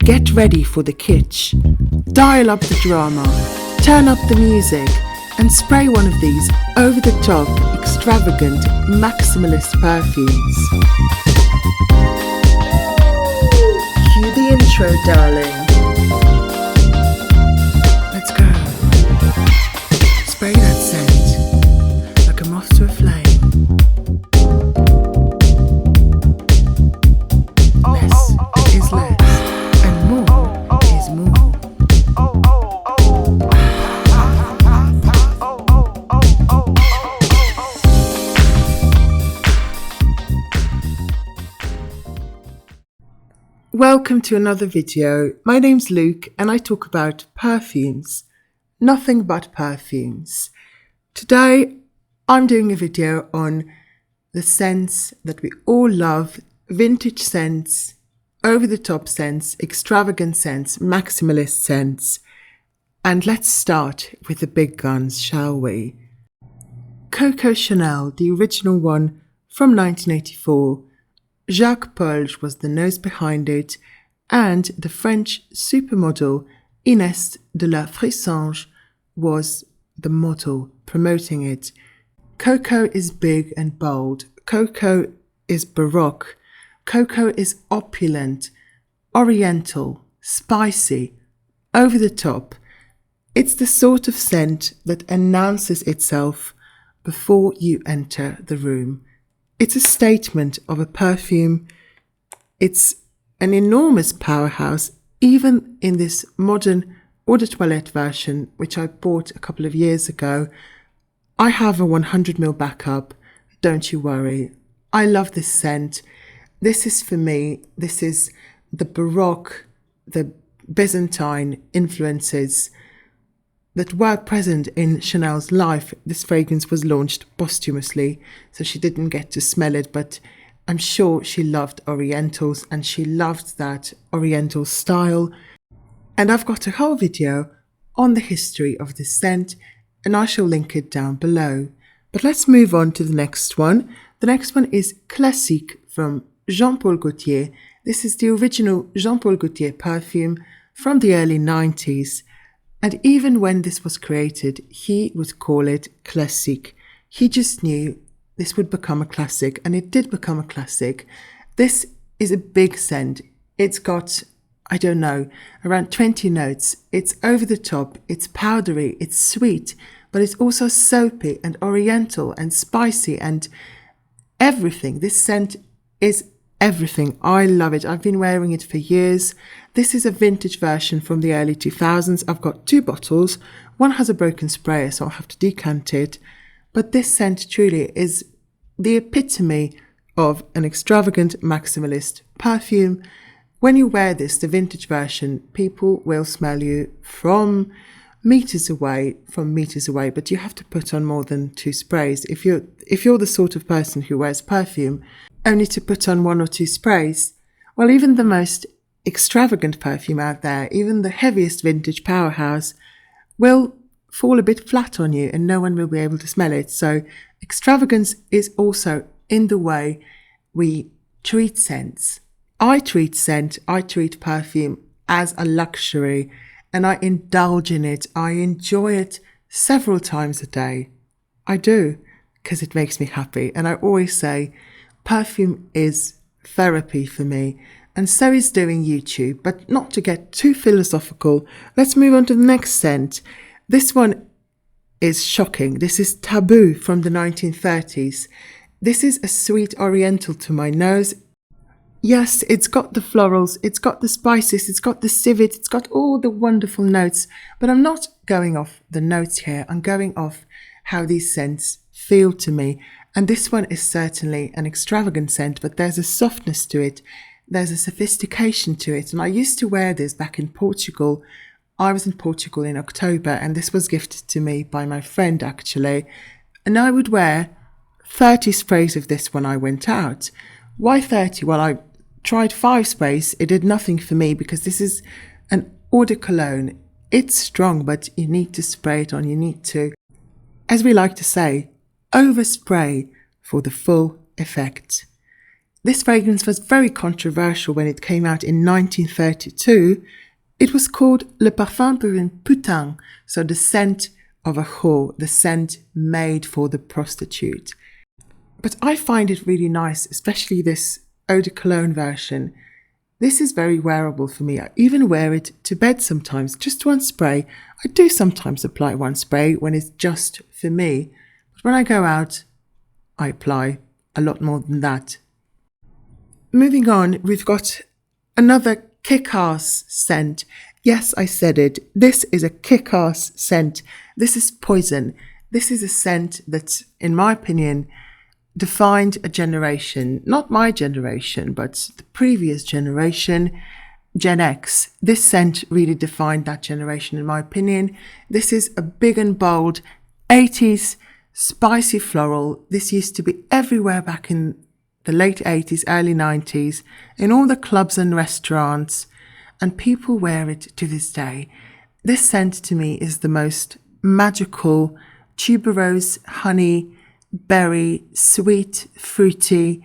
Get ready for the kitsch. Dial up the drama, turn up the music, and spray one of these over-the-top, extravagant, maximalist perfumes. Cue the intro, darling. Let's go. Spray that scent like a moth to a flame. Less is less, and more is more. Welcome to another video. My name's Luke and I talk about perfumes. Nothing but perfumes. Today I'm doing a video on the scents that we all love, vintage scents, over-the-top scents, extravagant scents, maximalist scents. And let's start with the big guns, shall we? Coco Chanel, the original one from 1984. Jacques Polge was the nose behind it, and the French supermodel Inès de la Frissange was the model promoting it. Coco is big and bold. Coco is baroque. Coco is opulent, oriental, spicy, over the top. It's the sort of scent that announces itself before you enter the room. It's a statement of a perfume. It's an enormous powerhouse, even in this modern eau de toilette version, which I bought a couple of years ago. I have a 100ml backup, don't you worry. I love this scent. This is for me, this is the Baroque, the Byzantine influences that were present in Chanel's life. This fragrance was launched posthumously, so she didn't get to smell it, but I'm sure she loved Orientals and she loved that Oriental style. And I've got a whole video on the history of this scent, and I shall link it down below. But let's move on to the next one. The next one is Classique from Jean-Paul Gaultier. This is the original Jean-Paul Gaultier perfume from the early 90s. And even when this was created, he would call it Classique. He just knew this would become a classic, and it did become a classic. This is a big scent. It's got, I don't know, around 20 notes. It's over the top, it's powdery, it's sweet, but it's also soapy and oriental and spicy and everything. This scent is everything. I love it. I've been wearing it for years. This is a vintage version from the early 2000s. I've got two bottles. One has a broken sprayer, so I'll have to decant it. But this scent truly is the epitome of an extravagant maximalist perfume. When you wear this, the vintage version, people will smell you from meters away, but you have to put on more than two sprays. If you're the sort of person who wears perfume only to put on one or two sprays, well, even the most extravagant perfume out there, even the heaviest vintage powerhouse, will fall a bit flat on you and no one will be able to smell it. So extravagance is also in the way we treat scents. I treat perfume as a luxury, and I indulge in it. I enjoy it several times a day. I do, because it makes me happy. And I always say, perfume is therapy for me, and so is doing YouTube. But not to get too philosophical, let's move on to the next scent. This one is shocking. This is Tabu from the 1930s. This is a sweet oriental to my nose. Yes, it's got the florals, it's got the spices, it's got the civet, it's got all the wonderful notes. But I'm not going off the notes here. I'm going off how these scents feel to me. And this one is certainly an extravagant scent, but there's a softness to it. There's a sophistication to it. And I used to wear this back in Portugal. I was in Portugal in October, and this was gifted to me by my friend, actually. And I would wear 30 sprays of this when I went out. Why 30? Well, I tried 5 sprays. It did nothing for me because this is an eau de cologne. It's strong, but you need to spray it on. You need to, as we like to say, overspray for the full effect. This fragrance was very controversial when it came out in 1932. It was called Le Parfum pour une putain, so the scent of a whore, the scent made for the prostitute. But I find it really nice, especially this eau de cologne version. This is very wearable for me. I even wear it to bed sometimes, just one spray. I do sometimes apply one spray when it's just for me. But when I go out, I apply a lot more than that. Moving on, we've got another kick-ass scent. Yes, I said it. This is a kick-ass scent. This is Poison. This is a scent that, in my opinion, defined a generation. Not my generation, but the previous generation, Gen X. This scent really defined that generation, in my opinion. This is a big and bold 80s spicy floral. This used to be everywhere back in the late 80s, early 90s, in all the clubs and restaurants, and people wear it to this day. This scent to me is the most magical tuberose, honey, berry, sweet, fruity,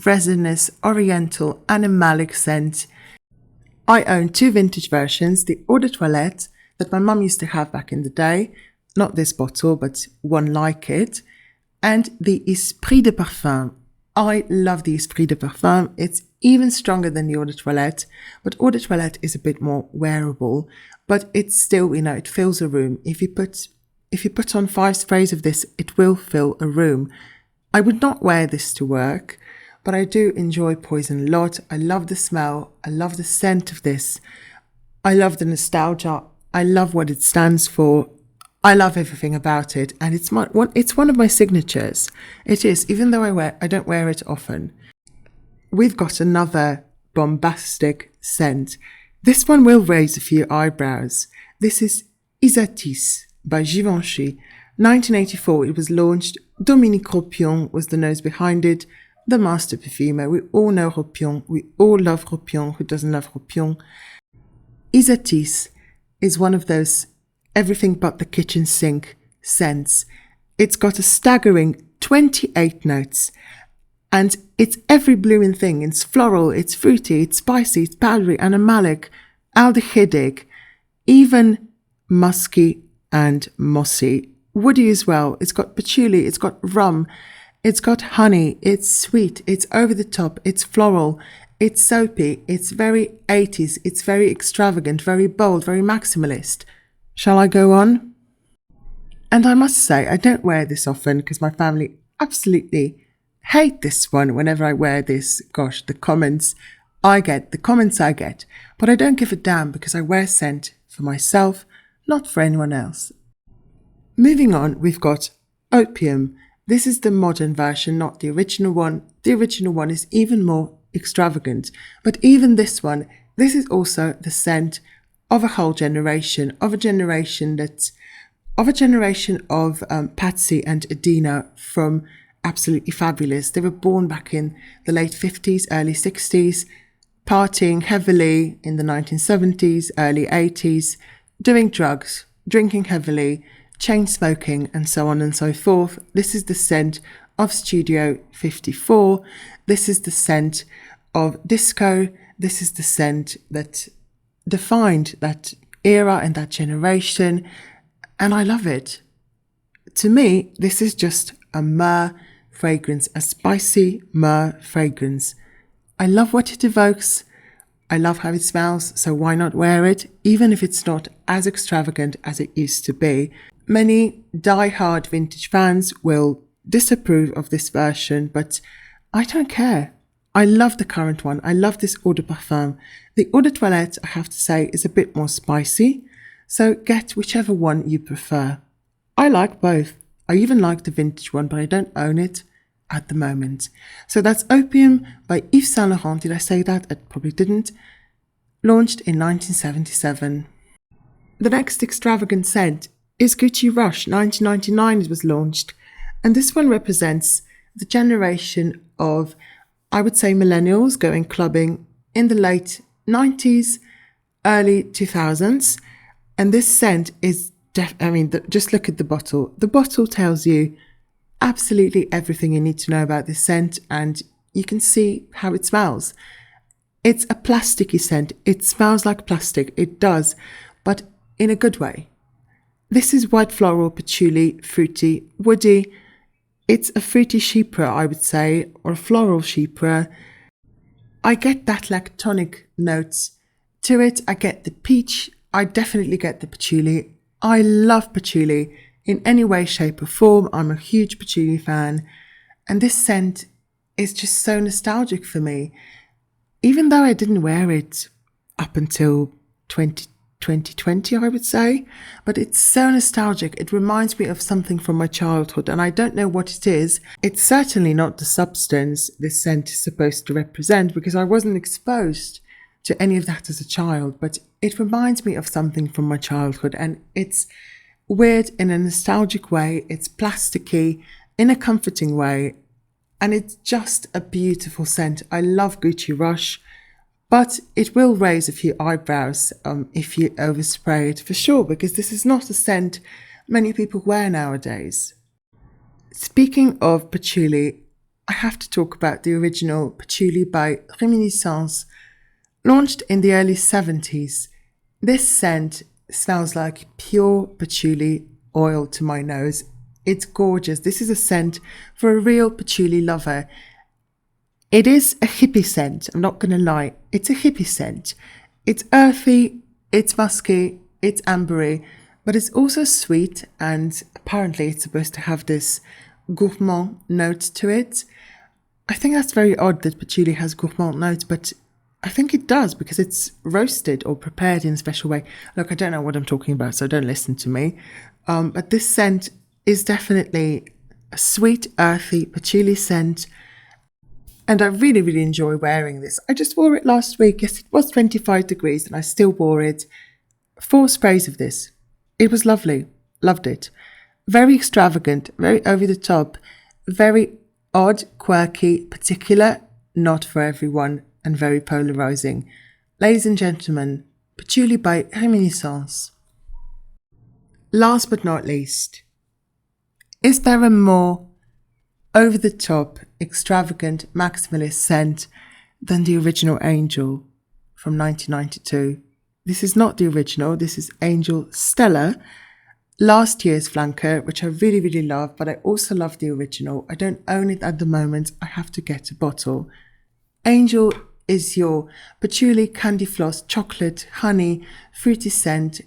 resinous, oriental, animalic scent. I own 2 vintage versions, the Eau de Toilette that my mum used to have back in the day, not this bottle, but one like it, and the Esprit de Parfum. I love the Esprit de Parfum. It's even stronger than the Eau de Toilette, but Eau de Toilette is a bit more wearable, but it's still, it fills a room. If you put on 5 sprays of this, it will fill a room. I would not wear this to work, but I do enjoy Poison a lot. I love the smell. I love the scent of this. I love the nostalgia. I love what it stands for. I love everything about it, and it's one of my signatures. It is, even though I don't wear it often. We've got another bombastic scent. This one will raise a few eyebrows. This is Ysatis by Givenchy. 1984, it was launched. Dominique Opium was the nose behind it, the master perfumer. We all know Opium. We all love Opium. Who doesn't love Opium? Ysatis is one of those everything but the kitchen sink scents. It's got a staggering 28 notes, and it's every blooming thing. It's floral, it's fruity, it's spicy, it's powdery, animalic, aldehydic, even musky and mossy. Woody as well. It's got patchouli, it's got rum, it's got honey, it's sweet, it's over the top, it's floral, it's soapy, it's very 80s, it's very extravagant, very bold, very maximalist. Shall I go on? And I must say, I don't wear this often because my family absolutely hate this one whenever I wear this. Gosh, the comments I get. But I don't give a damn because I wear scent for myself, not for anyone else. Moving on, we've got Opium. This is the modern version, not the original one. The original one is even more extravagant. But even this one, this is also the scent of a whole generation, of a generation of Patsy and Adina from Absolutely Fabulous. They were born back in the late 50s, early 60s, partying heavily in the 1970s, early 80s, doing drugs, drinking heavily, chain smoking, and so on and so forth. This is the scent of Studio 54. This is the scent of disco. This is the scent that defined that era and that generation, and I love it. To me, this is just a myrrh fragrance, a spicy myrrh fragrance. I love what it evokes. I love how it smells, so why not wear it, even if it's not as extravagant as it used to be. Many die-hard vintage fans will disapprove of this version, but I don't care. I love the current one. I love this Eau de Parfum. The Eau de Toilette, I have to say, is a bit more spicy, so get whichever one you prefer. I like both. I even like the vintage one, but I don't own it at the moment. So that's Opium by Yves Saint Laurent. Did I say that? I probably didn't. Launched in 1977. The next extravagant scent is Gucci Rush. 1999 it was launched. And this one represents the generation of, I would say, millennials going clubbing in the late 90s, early 2000s. And this scent is, just look at the bottle. The bottle tells you absolutely everything you need to know about this scent, and you can see how it smells. It's a plasticky scent. It smells like plastic. It does, but in a good way. This is white floral, patchouli, fruity, woody. It's a fruity chypre, I would say, or a floral chypre. I get that lactonic notes to it. I get the peach. I definitely get the patchouli. I love patchouli in any way, shape or form. I'm a huge patchouli fan. And this scent is just so nostalgic for me. Even though I didn't wear it up until 2020, I would say, but it's so nostalgic. It reminds me of something from my childhood, and I don't know what it is. It's certainly not the substance this scent is supposed to represent, because I wasn't exposed to any of that as a child, but it reminds me of something from my childhood, and it's weird in a nostalgic way. It's plasticky in a comforting way, and it's just a beautiful scent. I love Gucci Rush, but it will raise a few eyebrows if you overspray it, for sure, because this is not a scent many people wear nowadays. Speaking of patchouli, I have to talk about the original patchouli by Réminiscence, launched in the early 70s. This scent smells like pure patchouli oil to my nose. It's gorgeous. This is a scent for a real patchouli lover. It is a hippie scent, I'm not going to lie. It's a hippie scent. It's earthy, it's musky, it's ambery, but it's also sweet, and apparently it's supposed to have this gourmand note to it. I think that's very odd that patchouli has gourmand notes, but I think it does because it's roasted or prepared in a special way. Look, I don't know what I'm talking about, so don't listen to me. But this scent is definitely a sweet, earthy patchouli scent. And I really, really enjoy wearing this. I just wore it last week. Yes, it was 25 degrees and I still wore it. 4 sprays of this. It was lovely. Loved it. Very extravagant, very over the top, very odd, quirky, particular, not for everyone, and very polarizing. Ladies and gentlemen, Patchouli by Réminiscence. Last but not least, is there a more over-the-top, extravagant, maximalist scent than the original Angel from 1992? This is not the original, this is Angel Stella, last year's flanker, which I really, really love, but I also love the original. I don't own it at the moment, I have to get a bottle. Angel is your patchouli, candy floss, chocolate, honey, fruity scent.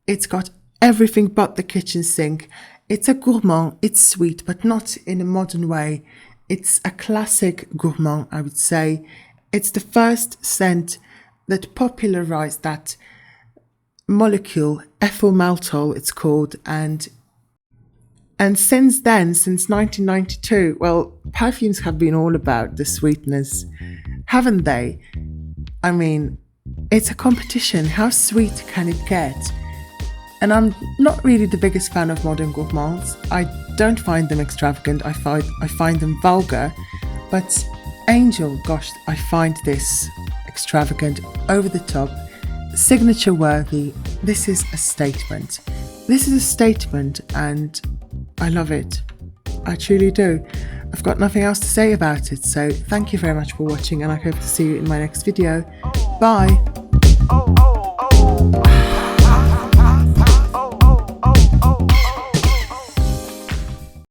It's got everything but the kitchen sink. It's a gourmand, it's sweet, but not in a modern way. It's a classic gourmand, I would say. It's the first scent that popularized that molecule, ethyl maltol it's called, and since then, since 1992, well, perfumes have been all about the sweetness, haven't they? I mean, it's a competition. How sweet can it get? And I'm not really the biggest fan of modern gourmands. I don't find them extravagant. I find them vulgar. But Angel, gosh, I find this extravagant, over the top, signature worthy. This is a statement. This is a statement, and I love it. I truly do. I've got nothing else to say about it, so thank you very much for watching, and I hope to see you in my next video. Bye!